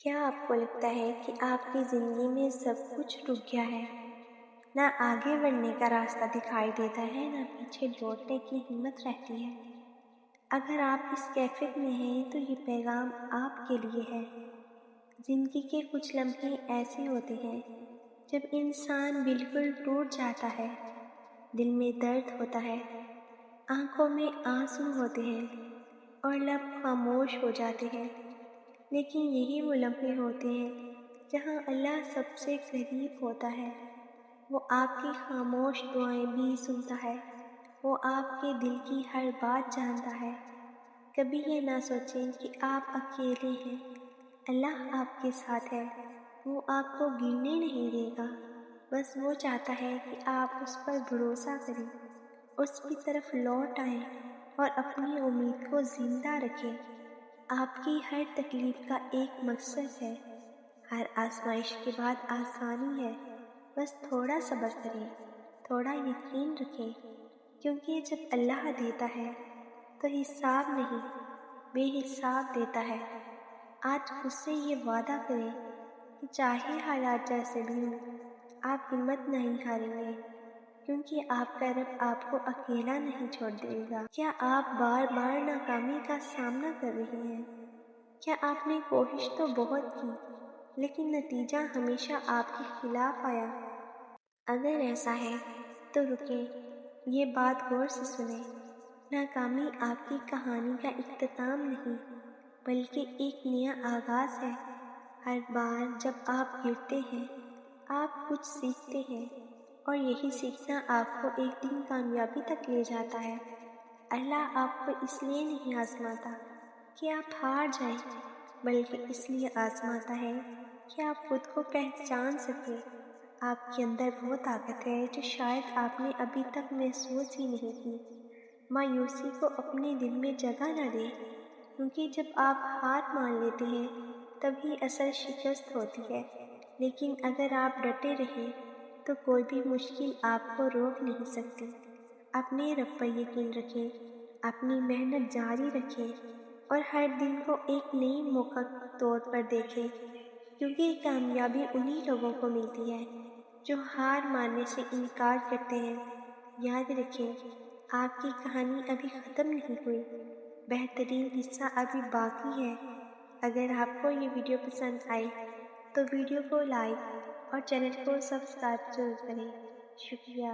کیا آپ کو لگتا ہے کہ آپ کی زندگی میں سب کچھ رک گیا ہے؟ نہ آگے بڑھنے کا راستہ دکھائی دیتا ہے، نہ پیچھے لوٹنے کی ہمت رہتی ہے۔ اگر آپ اس کیفیت میں ہیں تو یہ پیغام آپ کے لیے ہے۔ زندگی کے کچھ لمحے ایسے ہوتے ہیں جب انسان بالکل ٹوٹ جاتا ہے، دل میں درد ہوتا ہے، آنکھوں میں آنسو ہوتے ہیں اور لب خاموش ہو جاتے ہیں۔ لیکن یہی وہ لمحے ہوتے ہیں جہاں اللہ سب سے قریب ہوتا ہے۔ وہ آپ کی خاموش دعائیں بھی سنتا ہے، وہ آپ کے دل کی ہر بات جانتا ہے۔ کبھی یہ نہ سوچیں کہ آپ اکیلے ہیں، اللہ آپ کے ساتھ ہے۔ وہ آپ کو گرنے نہیں دے گا، بس وہ چاہتا ہے کہ آپ اس پر بھروسہ کریں، اس کی طرف لوٹ آئیں اور اپنی امید کو زندہ رکھیں۔ آپ کی ہر تکلیف کا ایک مقصد ہے، ہر آزمائش کے بعد آسانی ہے۔ بس تھوڑا صبر کریں، تھوڑا یقین رکھیں، کیونکہ جب اللہ دیتا ہے تو حساب نہیں، بے حساب دیتا ہے۔ آج خود سے یہ وعدہ کریں کہ چاہے حالات جیسے بھی ہوں، آپ ہمت نہیں ہاریں گے، کیونکہ آپ کا رب آپ کو اکیلا نہیں چھوڑ دے گا۔ کیا آپ بار بار ناکامی کا سامنا کر رہے ہیں؟ کیا آپ نے کوشش تو بہت کی لیکن نتیجہ ہمیشہ آپ کے خلاف آیا؟ اگر ایسا ہے تو رکیں، یہ بات غور سے سنیں۔ ناکامی آپ کی کہانی کا اختتام نہیں، بلکہ ایک نیا آغاز ہے۔ ہر بار جب آپ گرتے ہیں، آپ کچھ سیکھتے ہیں، اور یہی سیکھنا آپ کو ایک دن کامیابی تک لے جاتا ہے۔ اللہ آپ کو اس لیے نہیں آزماتا کہ آپ ہار جائیں، بلکہ اس لیے آزماتا ہے کہ آپ خود کو پہچان سکیں۔ آپ کے اندر وہ طاقت ہے جو شاید آپ نے ابھی تک محسوس ہی نہیں کی۔ مایوسی کو اپنے دل میں جگہ نہ دیں، کیونکہ جب آپ ہار مان لیتے ہیں تبھی اصل شکست ہوتی ہے۔ لیکن اگر آپ ڈٹے رہیں تو کوئی بھی مشکل آپ کو روک نہیں سکتی۔ اپنے رب پر یقین رکھیں، اپنی محنت جاری رکھیں اور ہر دن کو ایک نئی موقع کے طور پر دیکھیں، کیونکہ کامیابی انہی لوگوں کو ملتی ہے جو ہار ماننے سے انکار کرتے ہیں۔ یاد رکھیں، آپ کی کہانی ابھی ختم نہیں ہوئی، بہترین حصہ ابھی باقی ہے۔ اگر آپ کو یہ ویڈیو پسند آئی تو ویڈیو کو لائک اور چینل کو سبسکرائب ضرور کریں۔ شکریہ۔